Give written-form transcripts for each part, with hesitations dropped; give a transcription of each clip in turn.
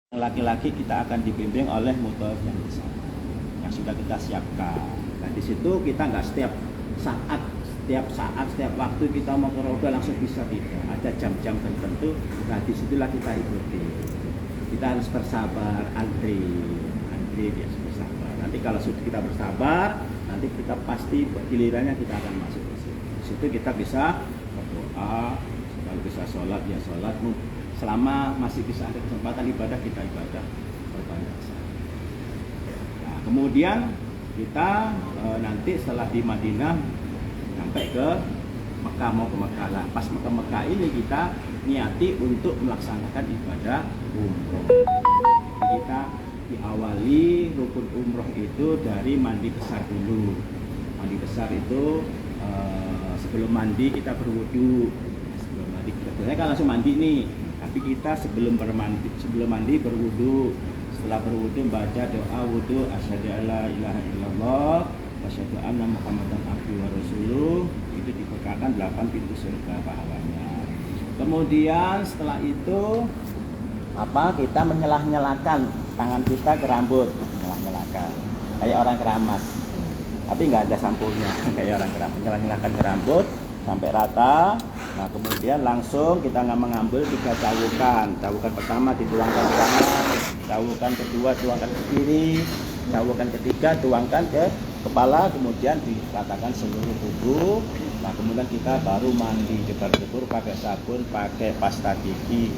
Laki-laki kita akan dibimbing oleh motor yang besar yang sudah kita siapkan. Nah di situ kita nggak setiap waktu kita mau ke roda langsung bisa, tidak. Ada jam-jam tertentu. Nah disitulah kita ikuti. Kita harus bersabar, antri biasa bersabar. Nanti kalau sudah kita bersabar, nanti kita pasti gilirannya kita akan masuk ke situ. Di situ kita bisa berdoa, kalau bisa sholat ya sholat. Selama masih bisa ada kesempatan ibadah, kita ibadah berbanyak. Nah, kemudian kita nanti setelah di Madinah sampai ke Mekah, mau ke Mekah lah. Pas ke Mekah ini kita niati untuk melaksanakan ibadah umroh. Kita diawali rukun umroh itu dari mandi besar dulu. Mandi besar itu sebelum mandi kita berwudu. Sebelum mandi kita kan langsung mandi nih. Tapi kita sebelum mandi berwudu. Setelah berwudu baca doa wudu, asyhadu alla ilaha illallah wa asyhadu anna muhammadan abduhu wa rasuluh. Itu diberkahkan 8 pintu surga pahalanya. Kemudian setelah itu kita menyelah-nyalakan tangan kita ke rambut, menyelah-nyalakan kayak orang keramas. Tapi nggak ada sampulnya kayak orang keramas. Menyelah-nyalakan ke rambut sampai rata. Nah kemudian langsung kita mengambil 3 cawukan. Cawukan pertama dituangkan ke kanan, cawukan kedua tuangkan ke kiri, cawukan ketiga tuangkan ke kepala, kemudian diratakan seluruh tubuh. Nah kemudian kita baru mandi, jebur-jebur pakai sabun, pakai pasta gigi.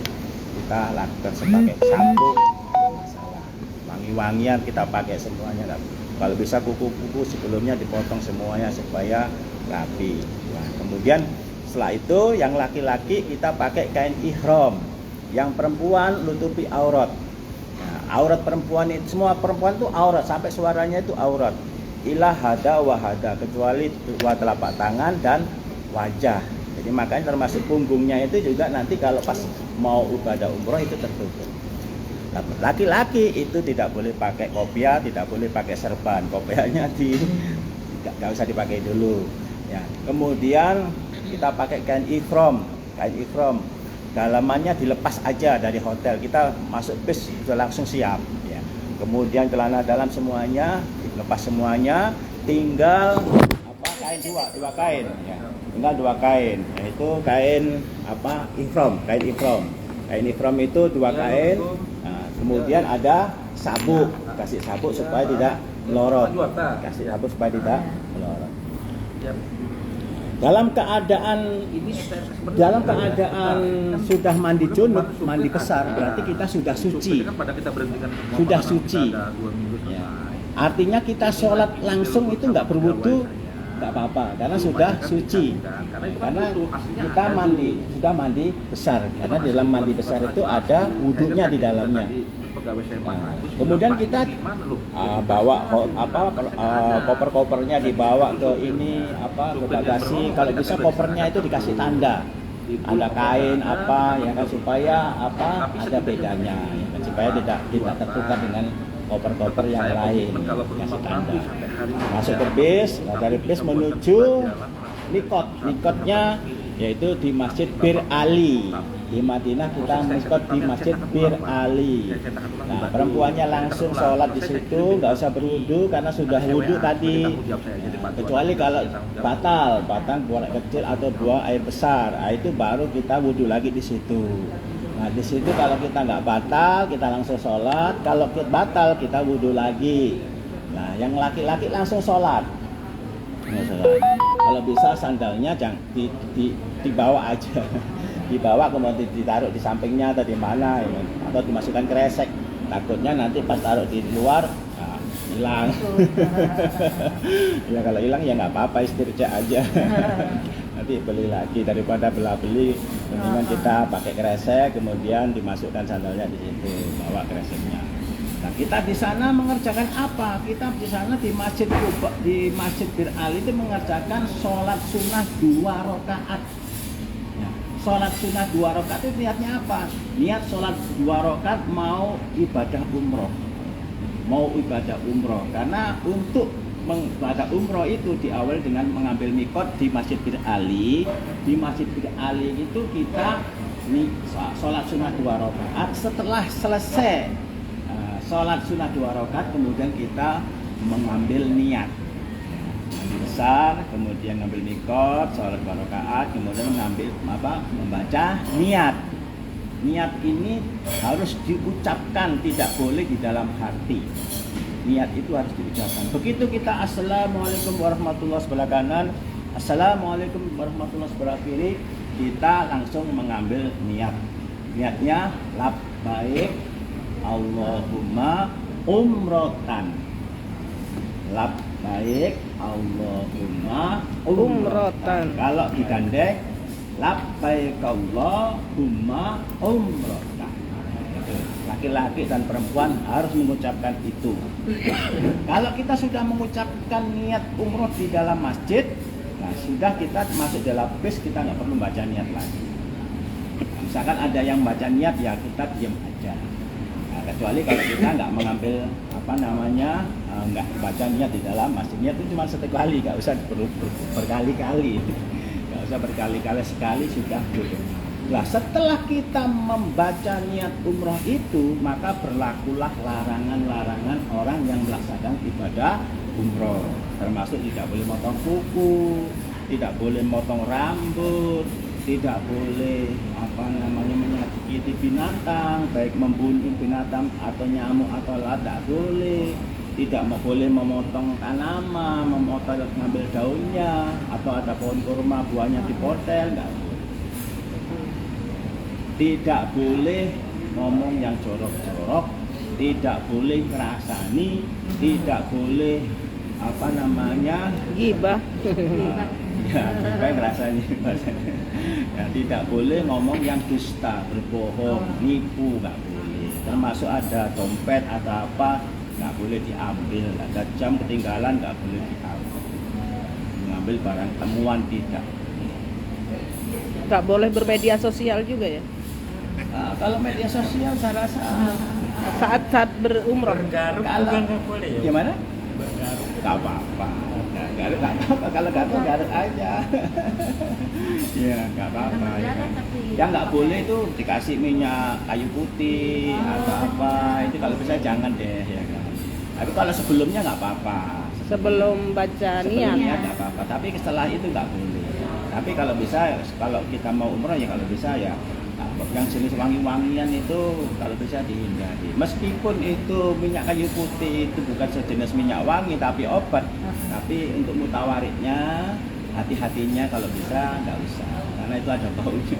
Kita lakukan sebagai sampo, masalah. Wangi-wangian kita pakai semuanya. Kalau bisa kuku-kuku sebelumnya dipotong semuanya supaya rapi. Nah kemudian setelah itu yang laki-laki kita pakai kain ihram, yang perempuan nutupi aurat. Nah, aurat perempuan itu, semua perempuan itu aurat, sampai suaranya itu aurat. Ilah hada wahada, kecuali dua telapak tangan dan wajah. Jadi makanya termasuk punggungnya itu juga nanti kalau pas mau ibadah umroh itu tertutup. Nah, laki-laki itu tidak boleh pakai kopiah, tidak boleh pakai serban. Kopiahnya nggak usah dipakai dulu. Ya, kemudian kita pakai kain ihram. Dalamannya dilepas aja dari hotel. Kita masuk bis sudah langsung siap. Ya. Kemudian celana dalam semuanya dilepas semuanya. Tinggal kain dua kain. Ya. Tinggal 2 kain. Yaitu kain ihram, kain ihram. Kain ihram itu 2 kain. Nah, kemudian ada sabuk. Kasih sabuk supaya tidak melorot. Dalam keadaan sudah mandi junub, mandi besar, berarti kita sudah suci. Sudah suci. Ya. Artinya kita sholat langsung itu nggak berwudu, nggak apa-apa, karena sudah suci. Karena kita sudah mandi besar. Karena di dalam mandi besar itu ada wudunya di dalamnya. Nah, kemudian kita bawa koper-kopernya dibawa ke ke bagasi. Kalau bisa kopernya itu dikasih tanda kain ya kan, supaya ada bedanya, ya kan, supaya tidak tertukar dengan koper-koper yang lain. Kasih tanda. Masuk ke bis, dari bis menuju mikotnya yaitu di Masjid Bir Ali. Di Madinah kita mikot di Masjid Bir Ali. Nah, perempuannya langsung sholat di situ, nggak usah berwudu karena sudah wudu tadi. Nah, kecuali kalau batal buang air kecil atau buang air besar, nah, itu baru kita wudu lagi di situ. Nah, di situ kalau kita nggak batal, kita langsung sholat. Kalau kita batal, kita wudu lagi. Nah, yang laki-laki langsung sholat. Kalau bisa sandalnya jangan dibawa aja. Dibawa kemudian ditaruh di sampingnya atau di mana ya, atau dimasukkan kresek, takutnya nanti pas taruh di luar hilang. Ya kalau hilang ya nggak apa-apa, istirja aja. Nanti beli lagi, daripada beli mendingan kita pakai kresek kemudian dimasukkan sandalnya di situ, bawa kreseknya. Nah kita di sana mengerjakan apa? Kita di sana di Masjid Bir Ali itu mengerjakan sholat sunnah 2 rakaat. Sholat sunnah 2 rakaat itu niatnya apa? Niat sholat 2 rakaat mau ibadah umroh. Karena untuk ibadah umroh itu diawali dengan mengambil mikot di Masjid Bir Ali. Di Masjid Bir Ali itu kita ini sholat sunnah 2 rakaat. Setelah selesai sholat sunnah 2 rakaat, kemudian kita mengambil niat besar, kemudian ngambil mikot, sholat 2 rakaat, kemudian membaca niat. Niat ini harus diucapkan, tidak boleh di dalam hati. Niat itu harus diucapkan. Begitu kita assalamualaikum warahmatullahi sebelah kanan, assalamualaikum warahmatullahi sebelah kiri, kita langsung mengambil niat. Niatnya labbaik Allahumma umrotan. Labbaik Allahumma umrotan. Kalau digandeng labbaik Allahumma umrotan. Laki-laki dan perempuan harus mengucapkan itu. Kalau kita sudah mengucapkan niat umroh di dalam masjid, nah sudah kita masuk dalam bis, kita nggak perlu baca niat lagi. Misalkan ada yang baca niat, ya kita diam aja. Nah, kecuali kalau kita nggak mengambil nggak baca niat di dalam masjid. Niat itu cuma sekali, nggak usah berkali-kali. Nggak usah berkali-kali, sekali sudah cukup. Nah, setelah kita membaca niat umroh itu, maka berlakulah larangan-larangan orang yang melaksanakan ibadah umroh. Termasuk tidak boleh motong kuku, tidak boleh motong rambut, tidak boleh menyakiti binatang, baik membunuh binatang atau nyamuk atau lalat, tidak boleh. Tidak boleh memotong tanaman, ngambil daunnya, atau ada pohon kurma buahnya dipotong, tidak boleh. Tidak boleh ngomong yang jorok-jorok, tidak boleh ngerasani, tidak boleh gibah. Ya, kayak ngerasani. Ya, tidak boleh ngomong yang dusta, berbohong, nipu, nggak boleh. Termasuk ada dompet atau apa, nggak boleh diambil. Ada jam ketinggalan, nggak boleh diambil. Mengambil barang temuan tidak. Nggak boleh bermedia sosial juga ya? Kalau media sosial saya rasa Saat berumroh. Bergaruk Kalau- juga nggak boleh ya? gimana? Bergaruk. Nggak apa-apa. Garuk nggak apa-apa. Kalau garuk aja. Ya nggak apa-apa. Ya. Yang nggak boleh itu dikasih minyak kayu putih atau apa. Itu kalau bisa jangan deh ya kan. Tapi kalau sebelumnya nggak apa-apa. Sebelum baca Sebelumnya niat. nggak apa-apa. Tapi setelah itu nggak boleh. Tapi kalau bisa, kalau kita mau umroh ya kalau bisa ya yang jenis wangi-wangian itu kalau bisa dihindari. Meskipun itu minyak kayu putih itu bukan sejenis minyak wangi tapi obat, tapi untuk mutawaridnya hati-hatinya kalau bisa nggak usah karena itu ada baunya.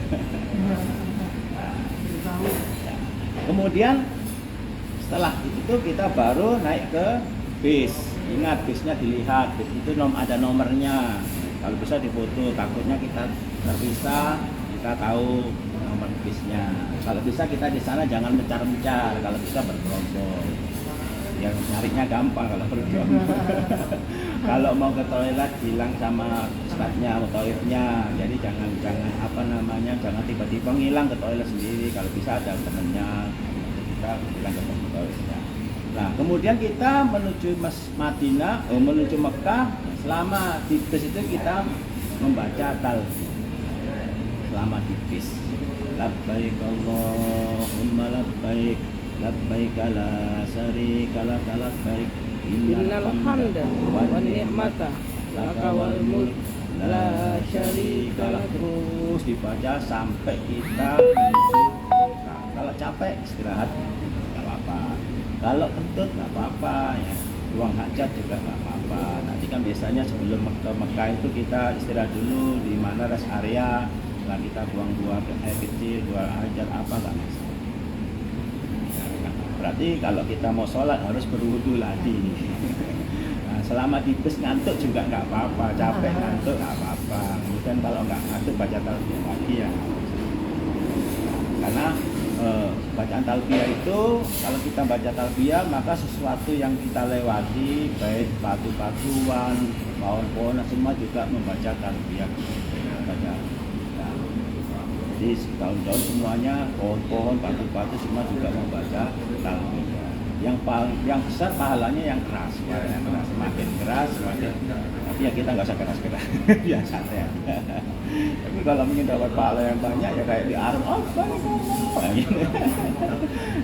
Kemudian setelah itu kita baru naik ke bis. Ingat bisnya dilihat, bis itu ada nomornya. Kalau bisa difoto, takutnya kita terpisah, kita tahu nomor bisnya. Kalau bisa kita di sana jangan mencar-mencar, kalau bisa bergerombol. Yang nyarinya gampang kalau bergerombol. Kalau mau ke toilet bilang sama stafnya, toiletnya. Jadi jangan jangan tiba-tiba ngilang ke toilet sendiri. Kalau bisa ada temennya, kita bilang ke toiletnya. Nah, kemudian kita menuju menuju Mekah. Selama di bis itu kita membaca talbiyah. Selama di bis, labbaik Allahumma labbaik, labbaik la syarika lak labbaik, Innal hamda wan ni'mata laka wal mulk la syarika lak. Terus dibaca sampai kita menuju. Nah, kalau capek istirahat nggak apa-apa. Kalau kentut nggak apa-apa ya. Buang hajat juga nggak apa-apa. Nanti kan biasanya sebelum ke Mekah itu kita istirahat dulu di mana rest area. Setelah kita buang-buang air kecil, buang hajat apa nggak masalah. Berarti kalau kita mau sholat harus berwudu lagi. Nah, selama di bus ngantuk juga nggak apa-apa, capek ngantuk nggak apa-apa. Kemudian kalau nggak ngantuk baca talbiyah lagi ya. Karena bacaan talbiyah itu kalau kita baca talbiyah maka sesuatu yang kita lewati baik batu-batuan, pohon-pohonan semua juga membaca talbiyah. Jadi tahun-tahun semuanya pohon-pohon, batu-batu semua juga membaca talbiyah. Yang besar pahalanya yang keras, semakin keras semakin ya kita nggak usah keras-keras, biasa aja. Tapi kalau ingin dapat pahala yang banyak ya kayak di arung, oh banyak. Nah, gitu.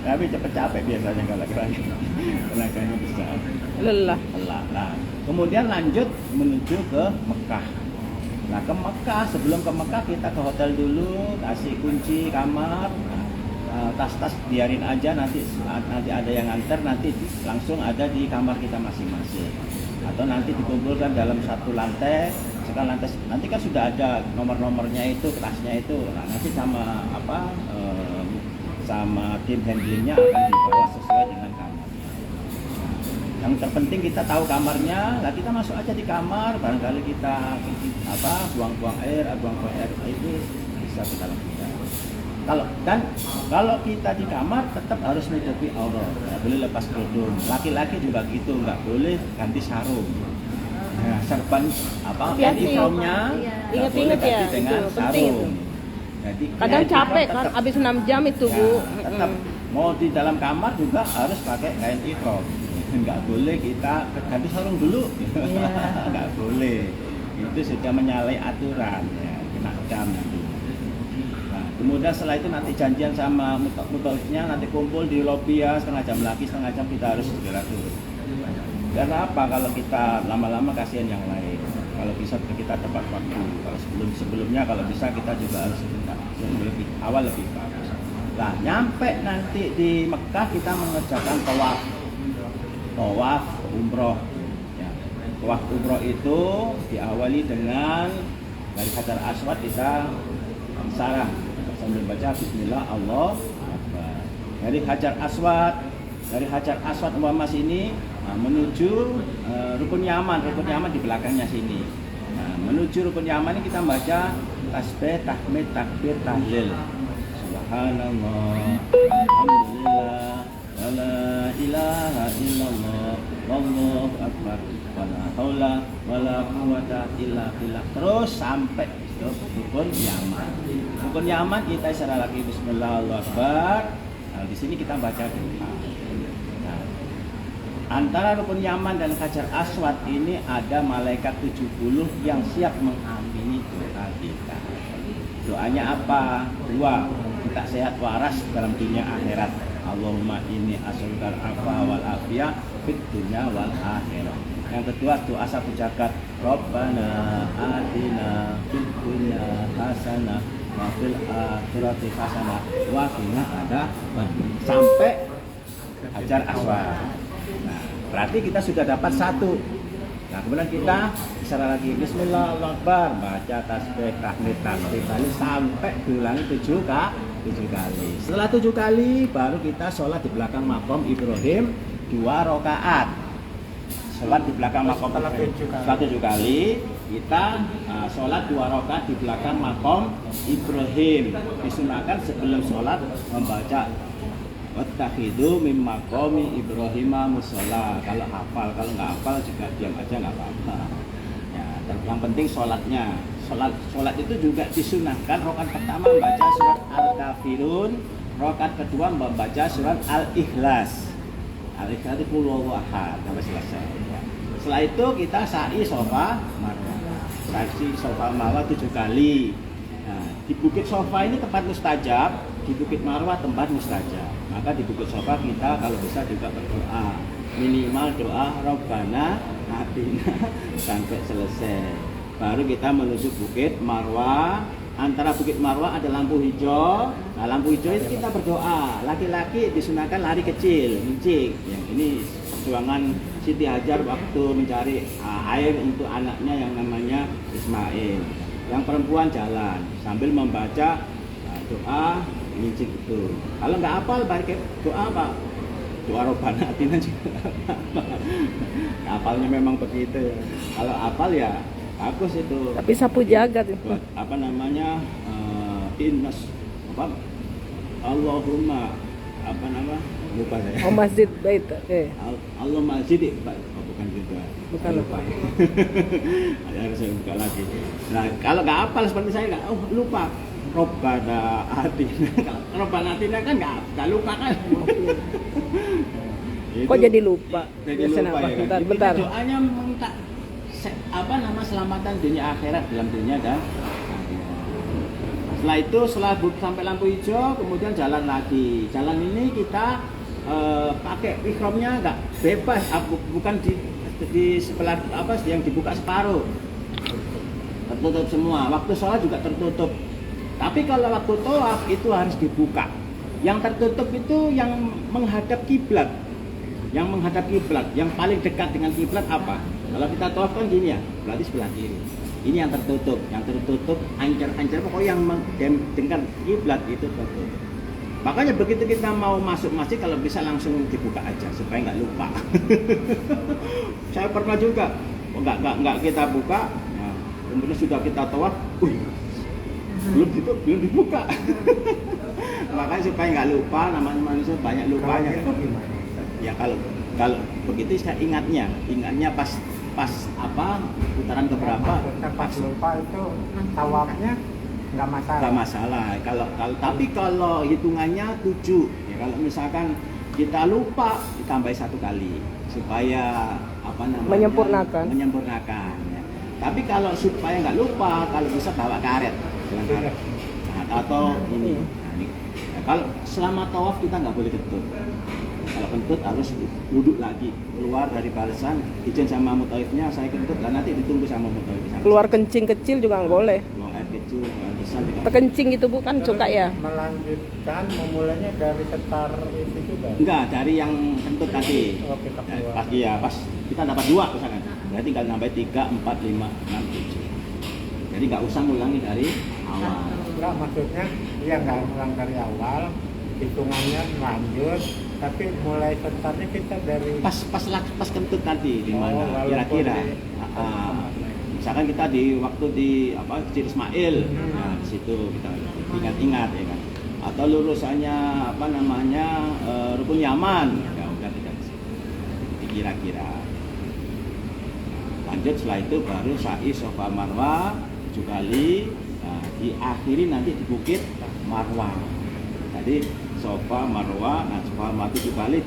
Tapi cepet capek biasanya kalau tenaganya besar. Lelah. Nah, kemudian lanjut menuju ke Mekah. Nah, ke Mekah, sebelum ke Mekah kita ke hotel dulu, kasih kunci kamar, tas-tas biarin aja, nanti ada yang nganter, nanti langsung ada di kamar kita masing-masing. Atau nanti dikumpulkan dalam satu lantai, nanti kan sudah ada nomor-nomornya itu, kelasnya itu. Nah, nanti sama sama tim handlingnya akan dibawa sesuai dengan kamarnya. Yang terpenting kita tahu kamarnya, lah kita masuk aja di kamar, barangkali kita buang-buang air itu bisa kita lakukan. Kalau kita di kamar tetap harus menutupi aurat, nggak boleh lepas kerudung. Laki-laki juga gitu, nggak boleh ganti sarung. Nah, serban uniformnya ingat-ingat ya, dengan itu penting sarung. itu. Jadi, Kadang ya, capek kan, tetap, habis 6 jam itu Bu. tetap mau di dalam kamar juga harus pakai kain ihram. Nggak boleh kita ganti sarung dulu, nggak boleh. Itu sudah menyalahi aturan, ya, kena dam nanti. Nah, kemudian setelah itu nanti janjian sama mutawifnya, nanti kumpul di lobi ya, setengah jam kita harus segera turun. Karena apa? Kalau kita lama-lama kasihan yang lain. Kalau bisa kita tepat waktu. Kalau sebelumnya kalau bisa kita juga harus lebih awal lebih bagus. Nah, nyampe nanti di Mekah kita mengerjakan tawaf umroh. Ya. Tawaf umroh itu diawali dengan dari Hajar Aswad kita sarah sambil baca Bismillah Allah Akbar. Dari Hajar Aswad umpama sini menuju Rukun Yaman di belakangnya sini. Nah, menuju Rukun Yaman ini kita baca tasbih, tahmid, takbir, tahlil. Subhanallah, alhamdulillah, wala ilaha illallah, wallahu akbar, wala haula wala quwata illa billah. Terus sampai Rukun Yaman. Rukun Yaman kita isyarat lagi Bismillah Allahu Akbar. Nah, di sini kita baca doa. Antara Rukun Yaman dan Hajar Aswad ini ada malaikat 70 yang siap mengamini doa kita. Doanya apa? 2. Kita sehat waras dalam dunia akhirat. Allahumma inni as'alukal afwa wal afiyah fid dunya wal akhirah. Yang kedua doa sapu jagat. Rabbana atina fid dunya hasanah wa fil akhirati hasanah wa qina adzaban. Sampai Hajar Aswad. Nah, berarti kita sudah dapat 1. Nah, kemudian kita isyarat lagi Bismillah Allahu Akbar, baca tasbih, tahmid, takbir sampai diulangi 7 kali. Setelah 7 kali baru kita sholat di belakang makom Ibrahim 2 rakaat. Sholat di belakang makom setelah 7 kali kita sholat 2 rakaat di belakang makom Ibrahim. Disunahkan sebelum sholat membaca Wattakhidhu min maqami Ibrahim musholla. Kalau hafal, kalau nggak hafal juga diam aja nggak apa-apa. Ya, yang penting sholatnya. Sholat itu juga disunahkan. Rakaat pertama membaca surat Al-Kafirun, rakaat kedua membaca surat Al-Ikhlas. Al-Ikhlas itu qul huwallahu ahad sampai selesai. Ya. Setelah itu kita sa'i Safa Marwah. Sa'i Safa Marwah 7 kali. Nah, di Bukit Safa ini tempat mustajab, di Bukit Marwah tempat mustajab. Maka di Bukit Safa kita kalau bisa juga berdoa, minimal doa Rabbana atina sampai selesai. Baru kita menuju Bukit Marwah. Antara Bukit Marwah ada lampu hijau. Nah, lampu hijau itu kita berdoa. Laki-laki disunahkan lari kecil, mincing. Yang ini perjuangan Siti Hajar waktu mencari air untuk anaknya yang namanya Ismail. Yang perempuan jalan sambil membaca doa mincing itu. Kalau nggak hafal balik doa apa? Doa Rabbana atina juga. Hafalnya memang begitu. Kalau hafal ya bagus itu. Tapi sapu jagat itu. Buat, apa namanya? Innas apa? Allahumma apa nama? Lupa saya. Oh, masjid bait. Allah masjid bukan gitu. Bukan lupa. Harus saya buka lagi. Nah, kalau nggak hafal seperti saya nggak, lupa. Robbana atina. Robbana atina kan nggak lupa kan? Kok jadi lupa? Jadi lupa ya kan? Bentar. Doanya minta selamatan dunia akhirat dalam dunia dan akhirat. Setelah itu sampai lampu hijau kemudian jalan lagi. Jalan ini kita pakai ihramnya nggak bebas, bukan di sebelah yang dibuka separuh, tertutup semua. Waktu sholat juga tertutup. Tapi kalau waktu tawaf itu harus dibuka. Yang tertutup itu yang menghadap kiblat. Yang menghadap kiblat, yang paling dekat dengan kiblat apa? Kalau kita tawaf kan gini ya, berarti sebelah kiri. Ini yang tertutup, ancar-ancar pokoknya yang dengan kiblat itu tertutup. Makanya begitu kita mau masuk masjid, kalau bisa langsung dibuka aja supaya nggak lupa. Saya pernah juga, nggak kita buka, nah, kemudian sudah kita tawaf, belum dibuka. Makanya supaya nggak lupa, namanya manusia banyak lupanya. Kalau itu gimana? Ya kalau begitu saya ingatnya pas putaran keberapa? Pas lupa itu tawafnya nggak masalah. Nggak masalah. Tapi kalau hitungannya 7, ya kalau misalkan kita lupa ditambah 1 kali supaya menyempurnakan. Ya. Tapi kalau supaya nggak lupa, kalau bisa bawa karet, atau ini. Nah, kalau selama tawaf kita nggak boleh kentut. Kalau kentut harus wudhu lagi, keluar dari barisan, izin sama mutawifnya, saya kentut dan nanti ditunggu sama mutawif. Keluar kencing kecil juga nggak boleh. Buang air kecil, buang air besar juga. Kencing itu bukan cuka ya? Melanjutkan memulainya dari setar itu juga. Enggak, dari yang kentut tadi. Oh, kita keluar. Pas kita dapat 2 misalkan. Berarti tinggal nambah 3, 4, 5, 6, 7. Jadi nggak usah ngulangi dari awal. Enggak, maksudnya dia nggak ulang dari awal, hitungannya lanjut, tapi mulai setarnya kita dari Pas kentut tadi di Oh, mana walaupun kira-kira. Misalkan kita di waktu di Masjid Ismail, nah di situ kita ingat-ingat ya kan. Atau lulusannya Rukun Yaman, ya udah kita di situ. Kira-kira. Lanjut setelah itu baru sa'i Safa Marwah 7 kali. Nah, diakhiri nanti di Bukit Marwah. Jadi Safa Marwah, Safa Marwah 7 kali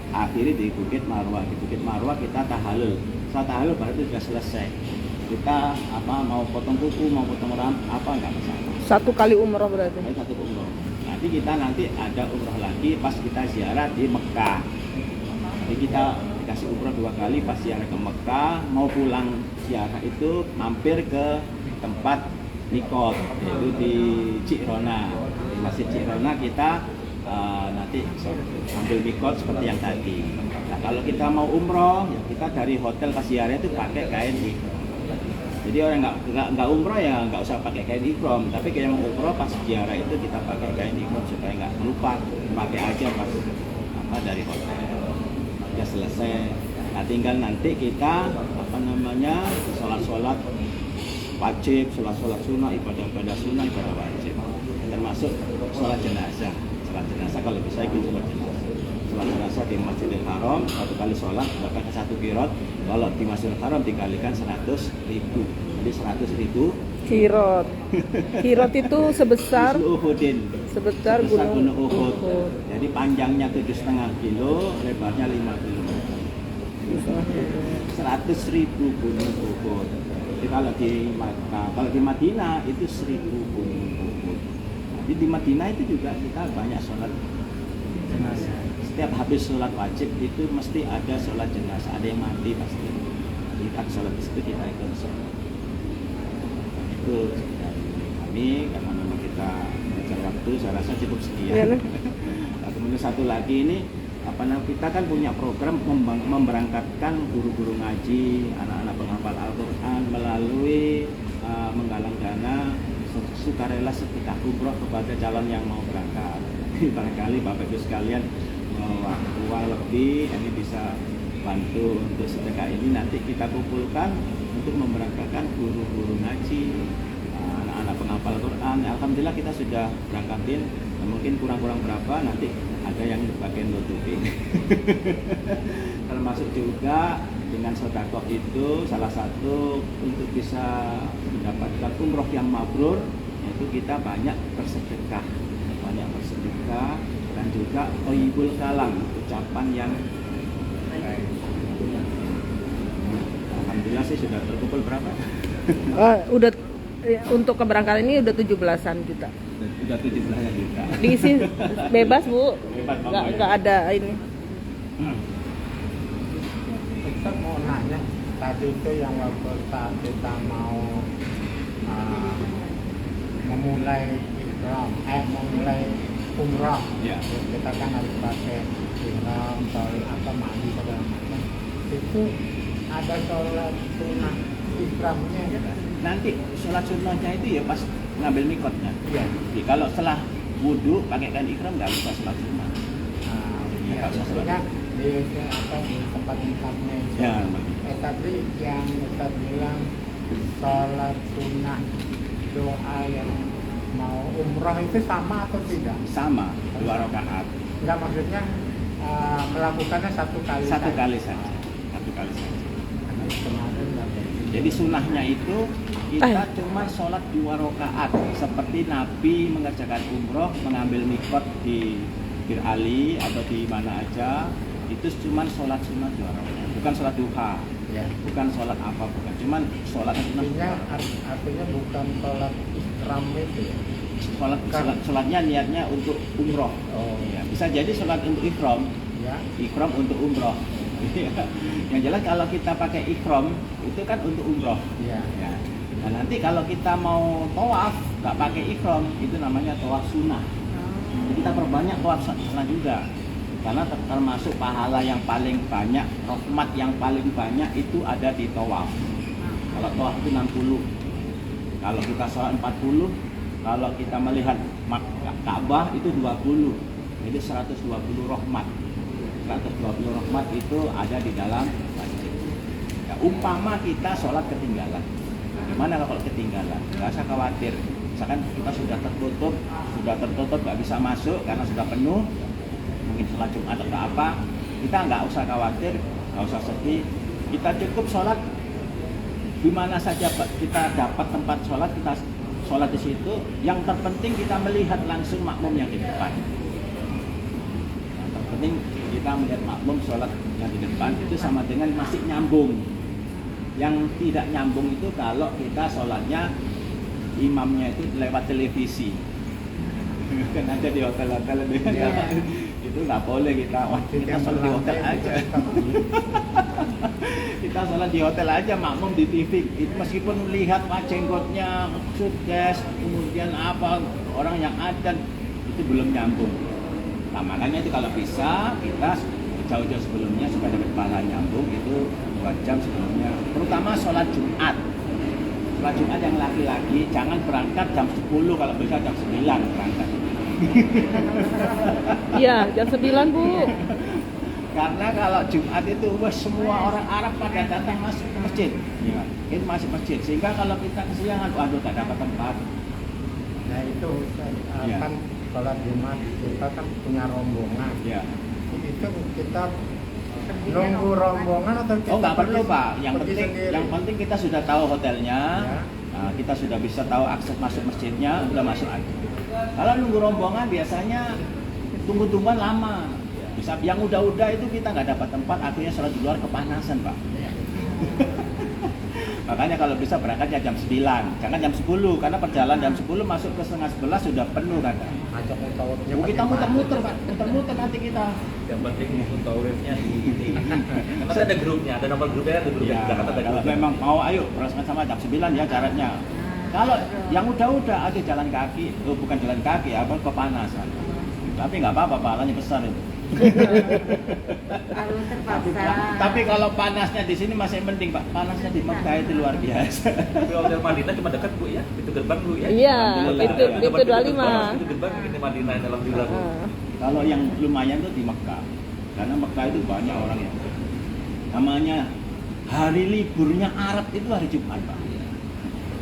akhiri di Bukit Marwah. Di Bukit Marwah kita tahalul. Setelah tahalul berarti sudah selesai. Kita mau potong kuku, mau potong rambut, nggak masalah. 1 kali umroh berarti. Satu umroh. Nanti kita ada umroh lagi pas kita ziarah di Mekah. Jadi kita dikasih umroh 2 kali pas ziarah ke Mekah. Mau pulang ziarah itu mampir ke tempat mikot, yaitu di Cikhrona. Di Masjid Cikhrona kita nanti ambil mikot seperti yang tadi. Nah kalau kita mau umroh, ya kita dari hotel pas ziarah itu pakai kain ihram. Jadi orang nggak umroh ya nggak usah pakai kain ihram. Tapi kalau mau umroh pas ziarah itu kita pakai kain ihram supaya nggak lupa, pakai aja pas dari hotel. Sudah selesai. Nah tinggal nanti kita sholat wajib, sholat sunnah, ibadah sunnah, ibadah wajib, termasuk sholat jenazah. Sholat jenazah kalau bisa ikut sholat jenazah. Sholat jenazah di Masjidil Haram 1 kali sholat dapat 1 kirot. Kalau di Masjidil Haram dikalikan 100.000, jadi 100.000 Kirot. Kirot itu sebesar Gunung Uhud. Jadi panjangnya 7,5 kilo, lebarnya 5 kilo. 100.000 Gunung Uhud. Jadi kalau di Madinah itu 1.000 Gunung Uhud. Jadi di Madinah itu juga kita banyak sholat jenazah. Setiap habis sholat wajib itu mesti ada sholat jenazah. Ada yang mati pasti. Kita sholat di situ kita ikut sholat. Itu dari kami karena memang kita bicara waktu, saya rasa cukup sekian. Nah, kemudian satu lagi ini kita kan punya program memberangkatkan guru-guru ngaji, anak-anak penghafal Al-Quran melalui menggalang dana sukarela sedekah umroh kepada calon yang mau berangkat. Barangkali Bapak Ibu sekalian uang lebih, ini bisa bantu untuk sedekah ini, nanti kita kumpulkan untuk memberangkatkan guru-guru ngaji, anak-anak penghafal Quran. Alhamdulillah kita sudah berangkatin, mungkin kurang-kurang berapa nanti ada yang bagian nutupin. Termasuk juga dengan sedekah itu salah satu untuk bisa mendapatkan umroh yang mabrur, yaitu kita banyak bersedekah dan juga thayyibul kalam, ucapan yang Alhamdulillah sih sudah terkumpul berapa? Udah untuk keberangkatan ini udah 17-an juta. Sudah 17 juta. Diisi bebas Bu, Bebas, nggak ada ini. Kita mau nanya tadi itu yang waktu saat kita mau memulai memulai umroh, Ya. kita kan harus pakai ihram, atau mandi segala macam. Itu ada sholat sunnah ihramnya ya kan? Nanti sholat sunnahnya itu ya pas ngambil mikotnya. Iya. Jadi kalau setelah wudhu pakai kain ihram nggak bisa sholat sunnah. Iya, Nggak usah sholat. maksudnya di tempat mikotnya itu. Ya. Tapi yang Ustaz bilang sholat sunnah doa yang mau umroh itu sama atau tidak? Sama 2 rakaat. Enggak, maksudnya melakukannya satu kali Satu saja. kali saja. Satu kali saja. Karena kemarin dapat. Jadi sunnahnya itu kita cuma sholat 2 rakaat seperti Nabi mengerjakan umroh mengambil mikot di Bir Ali atau di mana aja, itu cuma sholat sunnah 2 rakaat, bukan sholat duha, Ya. bukan sholat apa, bukan, cuman sholat sunnah. Artinya bukan sholat ihram itu ya. Sholatnya niatnya untuk umroh. Oh. Ya, bisa jadi sholat untuk ikhram, Ya. ikhram untuk umroh. Yang jelas kalau kita pakai ikhram itu kan untuk umroh. Iya. Ya. Nah nanti kalau kita mau tawaf nggak pakai ikhram itu namanya tawaf sunnah. Jadi kita perbanyak tawaf sunnah juga, karena termasuk pahala yang paling banyak, rahmat yang paling banyak itu ada di tawaf. Kalau tawaf itu 60, kalau kita sholat 40, kalau kita melihat Ka'bah itu 20, jadi 120 rahmat. 120 rahmat itu ada di dalam masjid. Ya, umpama kita sholat ketinggalan, gimana kalau ketinggalan? Nggak usah khawatir. Misalkan kita sudah tertutup nggak bisa masuk karena sudah penuh, mungkin sholat Jumat atau apa, kita nggak usah khawatir, nggak usah sedih. Kita cukup sholat di mana saja kita dapat tempat sholat, kita sholat di situ. Yang terpenting kita melihat langsung makmum yang di depan. Yang terpenting kita melihat makmum sholat yang di depan itu sama dengan masih nyambung. Yang tidak nyambung itu kalau kita sholatnya imamnya itu lewat televisi. Kan ada di hotel-hotel Ya. itu nggak boleh kita sholat di hotel aja. Kita sholat di hotel aja, makmum di TV itu meskipun lihat jenggotnya sukses, kemudian apa orang yang ada itu belum nyambung. Nah makanya itu kalau bisa kita jauh-jauh sebelumnya supaya dapat pahala nyambung itu 2 jam sebelumnya, terutama sholat Jumat. Sholat Jumat yang laki-laki jangan berangkat jam 10, kalau bisa jam 9 berangkat. Iya, jam 9 Bu. Karena kalau Jumat itu semua orang Arab pada datang masuk ke masjid. Ya, itu masuk masjid. Sehingga kalau kita kesiangan, waduh gak dapat tempat. Nah itu Ya. kan sholat Jumat kita kan punya rombongan. Ya. Itu kita nunggu rombongan atau kita Oh nggak perlu Pak. Yang pergi penting, sendiri? yang penting kita sudah tahu hotelnya. Ya. Nah, kita sudah bisa tahu akses masuk masjidnya, udah masuk aja. Kalau nunggu rombongan biasanya tunggu-tungguan lama. Bisa yang udah itu kita nggak dapat tempat, akhirnya sholat di luar kepanasan Pak. Makanya kalau bisa berangkatnya jam 9, jangan jam 10, karena perjalanan jam 10 masuk ke setengah 11 sudah penuh kan. Ajak mutawafnya Kita muter-muter Pak, muter-muter nanti kita. Yang penting mutawafnya di karena ada grupnya, ada nomor grupnya, ada grupnya Ya, di Jakarta ada kalau grupnya. memang mau ayo berangkat sama jam 9 ya caranya. Kalau yang udah ada jalan kaki, bukan jalan kaki, apa kepanasan. Tapi nggak apa-apa, pahalanya besar itu. Kalau terpaksa. Tapi kalau panasnya di sini masih penting Pak. Panasnya di Mekah itu luar biasa. Tapi Hotel Madinah cuma dekat Bu ya, pintu gerbang Bu ya. Iya, Alhamdulillah. itu 25. Pintu gerbang ini Madinah alhamdulillah Bu. Kalau yang lumayan tuh di Mekah. Karena Mekah itu banyak orang yang namanya hari liburnya Arab itu hari Jumat Pak.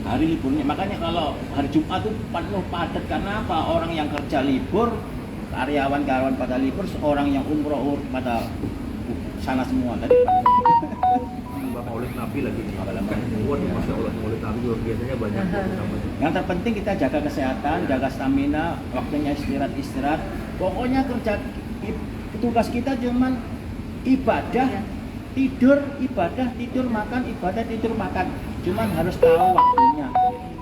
Hari liburnya, makanya kalau hari Jumat itu penuh padat. Karena apa? Orang yang kerja libur, karyawan pada libur, seorang yang umroh pada sana semua tadi. Maulid Nabi lagi nih. Waduh, Masya Allah, Maulid Nabi juga biasanya banyak. Yang terpenting kita jaga kesehatan, jaga stamina, waktunya istirahat. Pokoknya kerja tugas kita cuman ibadah tidur ibadah, tidur makan ibadah, tidur makan. Cuman harus tahu waktunya.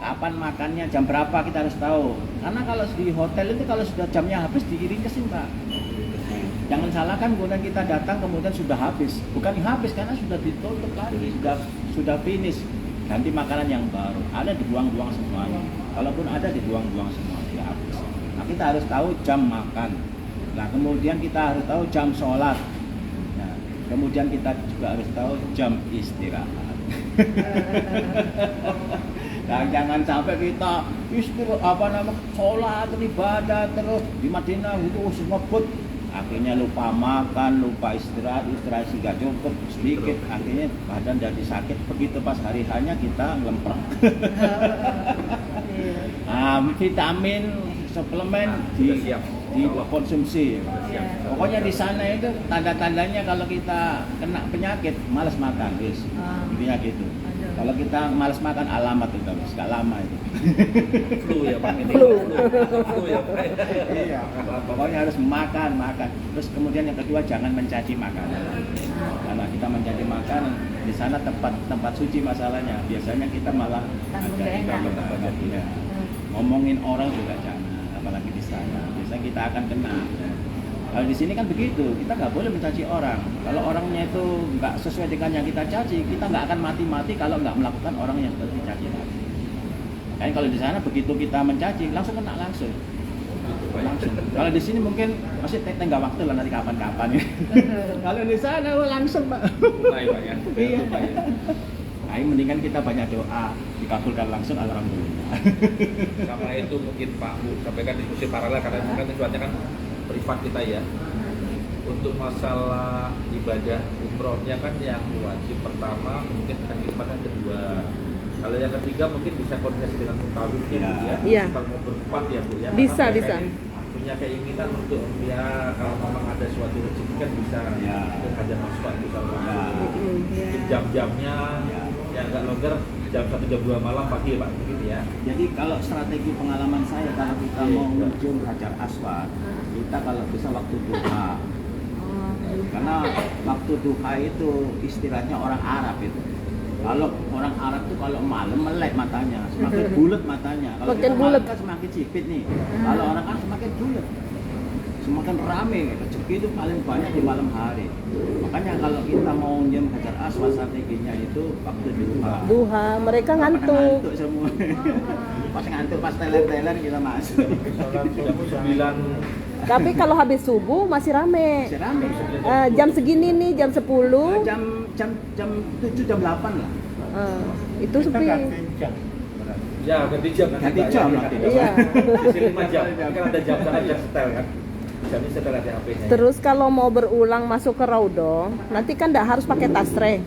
Kapan makannya, jam berapa kita harus tahu. Karena kalau di hotel itu kalau sudah jamnya habis diringkesin, Pak. Jangan salahkan kemudian kita datang kemudian sudah habis. Bukan habis karena sudah ditutup lagi, sudah finish. Ganti makanan yang baru. Ada dibuang-buang semuanya. Kalaupun ada dibuang-buang semua, tidak habis. Nah, kita harus tahu jam makan. Nah, kemudian kita harus tahu jam sholat. Nah, kemudian kita juga harus tahu jam istirahat. Nah, jangan sampai kita sholat, ibadah terus di Madinah itu semua but. Akhirnya lupa makan, lupa istirahat sih gak cukup sedikit, akhirnya badan jadi sakit. Begitu pas hari hanya kita ngelemprek. Vitamin, suplemen dikonsumsi. Pokoknya di sana itu tanda-tandanya kalau kita kena penyakit, malas makan, guys. Intinya gitu. Kalau kita malas makan, alamat itu gak lama itu. Flu ya Pak, ini Flu. Flu ya Pak. Iya, pokoknya harus makan. Terus kemudian yang kedua jangan mencaci makanan. Karena kita mencaci makanan di sana tempat suci masalahnya. Biasanya kita malah ada ngomongin orang juga jangan, apalagi di sana. Biasanya kita akan kena. Kalau di sini kan begitu, kita nggak boleh mencaci orang. Kalau orangnya itu nggak sesuai dengan yang kita caci, kita nggak akan mati-mati kalau nggak melakukan orang yang seperti dicaci tadi. Kan kalau di sana begitu kita mencaci, langsung kena langsung. Kalau di sini mungkin masih tengah waktu lah nanti kapan-kapan ya. Kalau di sana langsung Pak. Mulai Pak ya. Iya. Nah, mendingan kita banyak doa, dikabulkan langsung, alhamdulillah. Karena itu mungkin Pak Bu sampaikan diskusi paralel karena kan sifatnya kan privat kita ya. Untuk masalah ibadah umrohnya kan yang wajib pertama mungkin akan yang kedua. Kalau yang ketiga mungkin bisa koordinasi dengan mutawifnya Ya. Bu ya. Iya. Kalau mau berempat ya Bu ya. Bisa, Karena bisa. punya keinginan untuk ya kalau memang ada suatu rezeki kan bisa Ya. berhajar masuk misalnya. Ya. Mungkin jam-jamnya Ya. yang agak longgar jam 1 jam 2 malam pagi ya Pak begitu ya. Jadi kalau strategi pengalaman saya kalau kita mau menuju Hajar Aswad, kita kalau bisa waktu duha. Karena waktu duha itu istirahatnya orang Arab itu. Kalau orang Arab itu kalau malam melek matanya, semakin bulat matanya. Kalau Makin kita malam bulat. kan semakin sipit nih. Kalau orang Arab semakin bulat. Semakin rame, rezeki itu paling banyak di malam hari. Makanya kalau kita mau nyem Hajar Aswad strateginya itu waktu duha. Duha, mereka ngantuk. Ngantuk semua. Pas ngantuk, pas teler-teler kita masuk. Jam 9 Tapi kalau habis subuh masih rame. Masih rame. Jam segini nih, jam 10. Jam 7 jam 8 lah. Itu sepi. ya ganti jam nanti Ganti Pak, jam ya. nanti. Iya. Isi 5 jam. Kan ada jam sana jam setel kan. Jamnya setel ada HP-nya. Terus kalau mau berulang masuk ke Raudhah, nanti kan nggak harus pakai tasreh.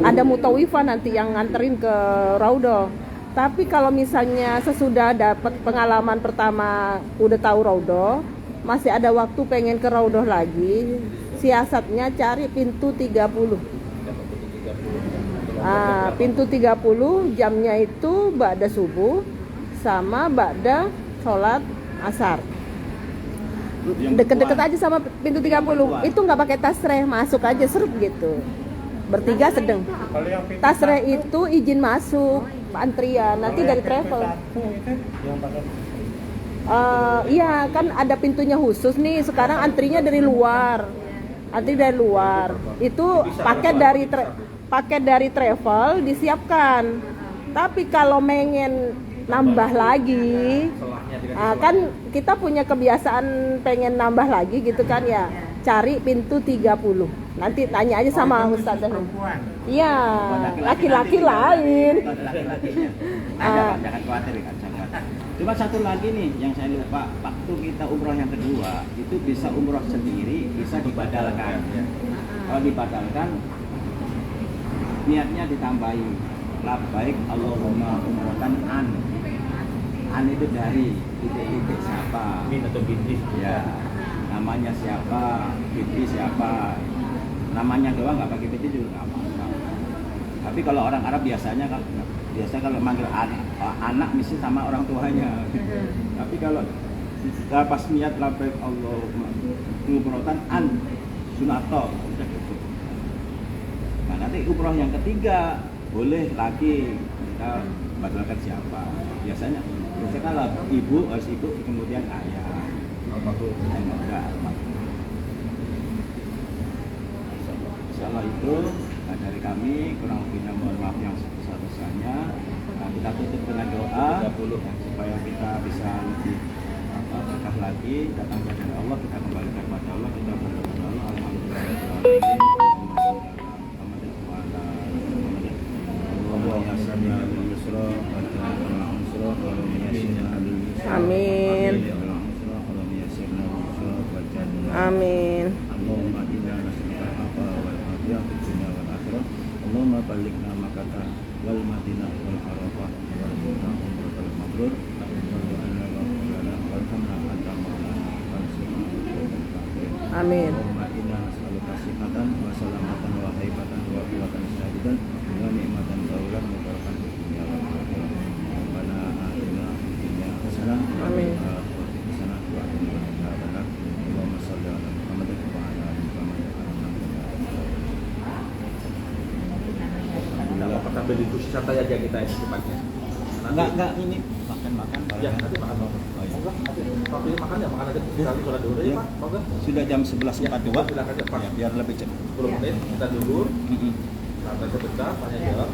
Ada mutawifah nanti yang nganterin ke Raudhah. Tapi kalau misalnya sesudah dapat pengalaman pertama udah tahu Raudhah, masih ada waktu pengen ke Raudhah lagi, siasatnya cari pintu 30. Pintu 30 jamnya itu ba'da subuh sama ba'da sholat asar. Deket-deket aja sama pintu 30. Itu nggak pakai tasreh, masuk aja seret gitu. Bertiga sedang. Tasreh itu izin masuk, antrian. Nanti dari travel. Iya kan ada pintunya khusus nih. Sekarang antrinya dari luar. Antri dari luar. Itu paket dari travel disiapkan. Tapi kalau pengen nambah lagi, kan kita punya kebiasaan pengen nambah lagi gitu kan ya. Cari pintu 30. Nanti tanya aja sama Ustaz. Iya, laki-laki lain. Jangan khawatir kan, jangan khawatir. Cuma satu lagi nih yang saya lupa, waktu kita umroh yang kedua itu bisa umroh sendiri, bisa dibadalkan. Kalau dibadalkan, niatnya ditambahi. Labbaik Allahumma umrohtan an itu dari titik-titik siapa, Min atau binti ya namanya siapa, binti siapa, namanya doang nggak pakai binti juga nggak apa-apa. Tapi kalau orang Arab biasanya kalau manggil anak mesti sama orang tuanya. Tapi kalau pas niat labbaik Allahumma umrohtan an sunato udah cukup. nanti umroh yang ketiga boleh lagi kita batalkan siapa. Biasanya kalau ibu harus ibu, kemudian ayah. Almarhum. Enggak. Insyaallah itu dari kami kurang lebihnya mohon maaf yang sebesar-besarnya. Nah, kita tutup dengan doa 30. supaya kita bisa lebih berkah lagi, datang kepada Allah, kita kembali kepada Allah, kita berdoa kepada Allah. Alhamdulillah. Amin. Amin. Allahumma inna nas'aluka al-'afwa wal 'afiyah fid dunya wal akhirah. Allahumma ballighna Makkah wal Madinah wal Arafah wal umrah mabrur. Amin. Allahumma inna nas'aluka sihhatan wa salamatan wa haibatan wa quwwatan syahidan wa ni'matan taulan mubarakan fid dunya wal akhirah. Rabbana atina fid dunya hasanah wa Amin. fil akhirati hasanah wa qina adzabannar. Allahumma shalli ala Muhammad wa ala ali Muhammad. Tidak apa sambil diskusi santai aja kita ini tempatnya. Enggak ini makan. Ya, nanti makan mau. Oh, iya. Waktunya makan ya, makan aja. Sekali sholat dulu ya, Pak. Mau nggak? Sudah jam 11.42. Silakan aja, Pak. Ya, biar lebih cepat. 10 menit kita dulu. Mm-mm. Santai sebentar, tanya jawab.